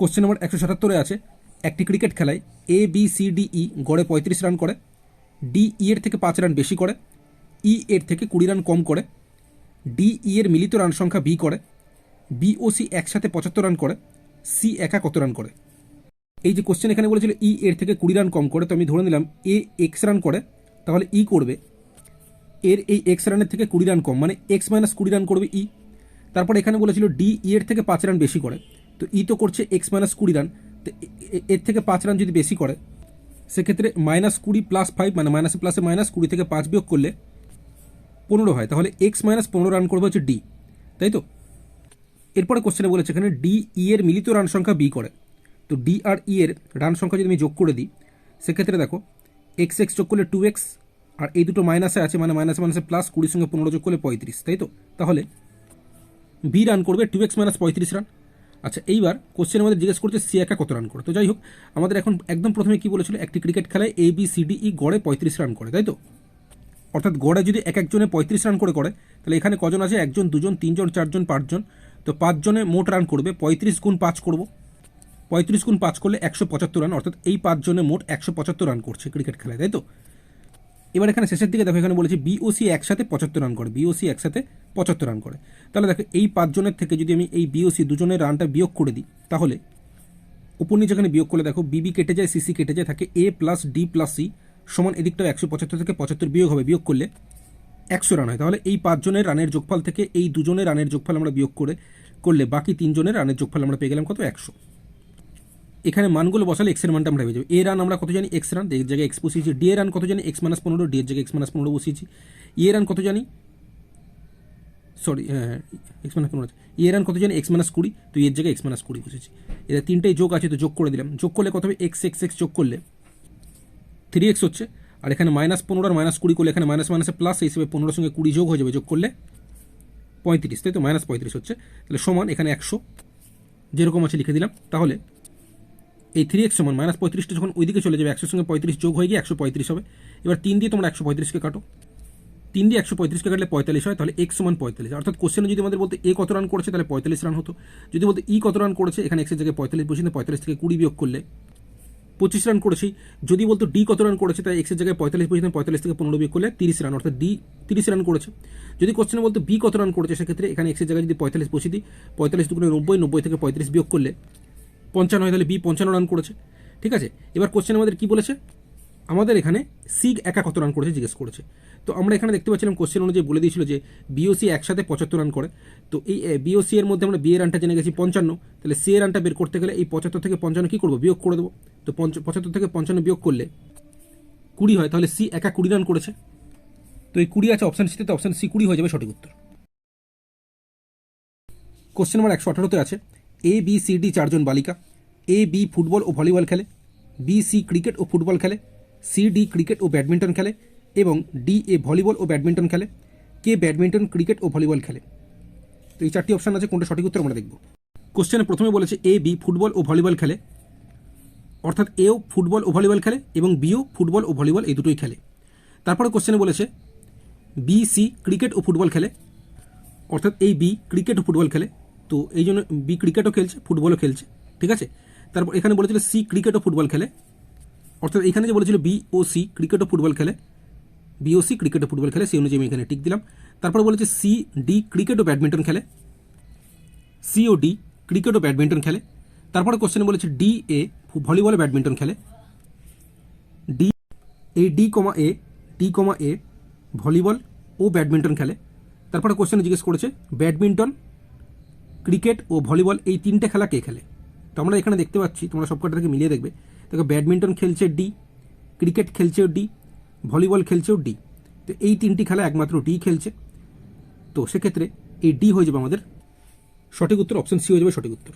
Question number 177 আছে, একটি cricket খেলায় ABCDE গড়ে 35 রান করে, DE এর থেকে 5 রান বেশি করে, E এর থেকে 20 রান কম করে, DE এর মিলিত রান সংখ্যা B করে, BOC একসাথে 75 রান করে, C একা কত রান করে। এই যে কোশ্চেন এখানে বলেছিল E এর থেকে 20 রান কম করে, তো আমি ধরে নিলাম A X রান করে, তাহলে E করবে এর এই X রানের থেকে 20 রান কম, মানে X - 20 রান করবে E। তারপর এখানে বলেছিল DE এর থেকে 5 রান বেশি করে, তো E তো করছে X - 20 রান, তো এর থেকে 5 রান যদি বেশি করে সেক্ষেত্রে -20 + 5 মানে মাইনাসে প্লাসে -20 থেকে 5 বিয়োগ করলে 15 হয়, তাহলে X - 15 রান করবে হচ্ছে D, তাই তো। এরপরে কোশ্চেনে বলেছে এখানে DE এর মিলিত রান সংখ্যা B করে, তো D আর E এর রান সংখ্যা যদি আমি যোগ করে দিই সেক্ষেত্রে দেখো X যোগ করলে 2X, আর এই দুটো মাইনাসে আছে মানে মাইনাসে মাইনাসে প্লাস 20 সঙ্গে 15 যোগ করলে 35, তাই তো। তাহলে B রান করবে 2X - 35 রান। আচ্ছা, এইবার কোশ্চেন আমাদের জিজ্ঞেস করছে সি একা কত রান করে। তো যাই হোক, আমাদের এখন একদম প্রথমে কি বলেছিল, একটি ক্রিকেট খেলায় ABCDE গড়ে 35 রান করে, তাই তো। অর্থাৎ গড়ে যদি এক একজনে 35 রান করে তাহলে এখানে কজন আছে, 1 জন 2 জন 3 জন 4 জন 5 জন, তো 5 জনে মোট রান করবে 35 গুণ 5 করব, 35 গুণ 5 করলে 175 রান, অর্থাৎ এই 5 জনে মোট 175 রান করছে ক্রিকেট খেলায়, তাই তো। এবার এখানে শেষের দিকে দেখো এখানে বলেছি BOC একসাথে 75 রান করে, BOC একসাথে 75 রান করে। তাহলে দেখো এই 5 জনের থেকে যদি আমি এই BOC দুজনের রানটা বিয়োগ করে দিই, তাহলে উপর নিচে এখানে বিয়োগ করলে দেখো BB কেটে যায়, CC কেটে যায়, থাকে A + D + C সমান এদিকটাও 175 থেকে 75 বিয়োগ হবে, বিয়োগ করলে 100 রান হয়। তাহলে এই 5 জনের রানের যোগফল থেকে এই দুজনের রানের যোগফল আমরা বিয়োগ করলে বাকি 3 জনের রানের যোগফল আমরা পেয়ে গেলাম কত, 100। এখানে মানগুলো বসালে X এর মানটা আমরা পেয়ে যাবো। A রান আমরা কত জানি, X রান, এর জায়গায় X বসিয়েছি। D এর রান কত জানি, X - 15, D এর জায়গায় X - 15 বসিয়েছি। E এর রান কত জানি, সরি X - 15, E এর রান কত জানি, X - 20, তো এর জায়গায় X - 20 বসেছি। এরা তিনটেই যোগ আছে, তো যোগ করে দিলাম। যোগ করলে কত হবে, X যোগ করলে 3X হচ্ছে, আর এখানে -15 আর -20 করলে এখানে মাইনাস মাইনাসে প্লাস, এই হিসেবে 15 সঙ্গে 20 যোগ হয়ে যাবে, যোগ করলে 35, তাই তো, -35 হচ্ছে। তাহলে সমান এখানে 100 যেরকম আছে লিখে দিলাম। তাহলে এই 3X সমান -35টা যখন ওইদিকে চলে যাবে 100 সঙ্গে 35 যোগ হয়ে গিয়ে 135 হবে। এবার 3 দিয়ে তোমরা 135কে কাটো, 3 দিয়ে 135কে কাটলে 45 হয়, তাহলে X সমান 45। অর্থাৎ কোশ্চেনে যদি আমাদের বলতে A কত রান করেছে তাহলে 45 রান হতো, যদি বলতে E কত রান করেছে এখানে X এর জায়গায় 45 বসিয়ে 45 থেকে 20 বিয়োগ করলে 25 রান করেছি। যদি বলতো D কত রান করেছে তাই X এর জায়গায় 45 বসিয়ে 45 থেকে 15 বিয়োগ করলে 30 রান, অর্থাৎ D 30 রান করেছে। যদি কোশ্চেনে বলতো B কত রান করেছে সেক্ষেত্রে এখানে X এর জায়গায় যদি 45 বসিয়ে দিই, 45 দুগুণে 90, 90 থেকে 35 বিয়োগ করলে 55 হয়, তাহলে B 55 রান করেছে। ঠিক আছে, এবার কোশ্চেন আমাদের কি বলেছে, আমাদের এখানে সি একা কত রান করেছে জিজ্ঞেস করেছে। তো আমরা এখানে দেখতে পাচ্ছিলাম কোশ্চেন অনুযায়ী বলে দিয়েছিল যে BOC একসাথে 75 রান করে, তো এই BOC এর মধ্যে আমরা B এর রানটা জেনে গেছি 55, তাহলে সি এর রানটা বের করতে গেলে এই 75 থেকে 55 কি করবো, বিয়োগ করে দেবো। তো 75 থেকে 55 বিয়োগ করলে 20 হয়, তাহলে সি একা 20 রান করেছে। তো এই 20 আছে অপশন সিতে, তো অপশন সি 20 হয়ে যাবে সঠিক উত্তর। কোশ্চেন নাম্বার 118-তে আছে ABCD 4 জন বালিকা, AB ফুটবল ও ভলিবল খেলে, BC ক্রিকেট ও ফুটবল খেলে, CD ক্রিকেট ও ব্যাডমিন্টন খেলে এবং DA ভলিবল ও ব্যাডমিন্টন খেলে, কে ব্যাডমিন্টন ক্রিকেট ও ভলিবল খেলে। তো এই 4টি অপশন আছে, কোনটা সঠিক উত্তর আমরা দেখব। কোশ্চেনে প্রথমে বলেছে AB ফুটবল ও ভলিবল খেলে, অর্থাৎ এও ফুটবল ও ভলিবল খেলে এবং বিও ফুটবল ও ভলিবল এই দুটোই খেলে। তারপরে কোশ্চেনে বলেছে BC ক্রিকেট ও ফুটবল খেলে, অর্থাৎ এই B ক্রিকেট ও ফুটবল খেলে, তো এই জন্য B ক্রিকেটও খেলছে ফুটবলও খেলছে, ঠিক আছে। তারপর এখানে বলেছিল C ক্রিকেট ও ফুটবল খেলে, অর্থাৎ এখানে যে বলেছিল BOC ক্রিকেট ও ফুটবল খেলে, BOC ক্রিকেট ও ফুটবল খেলে, সেই অনুযায়ী আমি এখানে টিক দিলাম। তারপর বলেছে CD ক্রিকেট ও ব্যাডমিন্টন খেলে, COD ক্রিকেট ও ব্যাডমিন্টন খেলে। তারপরে কোশ্চেনে বলেছে DA ভলিবল ও ব্যাডমিন্টন খেলে, D এই D, A ভলিবল ও ব্যাডমিন্টন খেলে। তারপরে কোশ্চেনে জিজ্ঞেস করেছে ব্যাডমিন্টন ক্রিকেট ও ভলিবল এই 3টে খেলা কে খেলে। তো আমরা এখানে দেখতে পাচ্ছি, তোমরা সব কটাকে মিলিয়ে দেখবে, দেখো ব্যাডমিন্টন খেলছে D, ক্রিকেট খেলছেও D, ভলিবল খেলছেও D, তো এই 3টি খেলা একমাত্র D খেলছে। তো সেক্ষেত্রে এই D হয়ে যাবে আমাদের সঠিক উত্তর, অপশন সি হয়ে যাবে সঠিক উত্তর।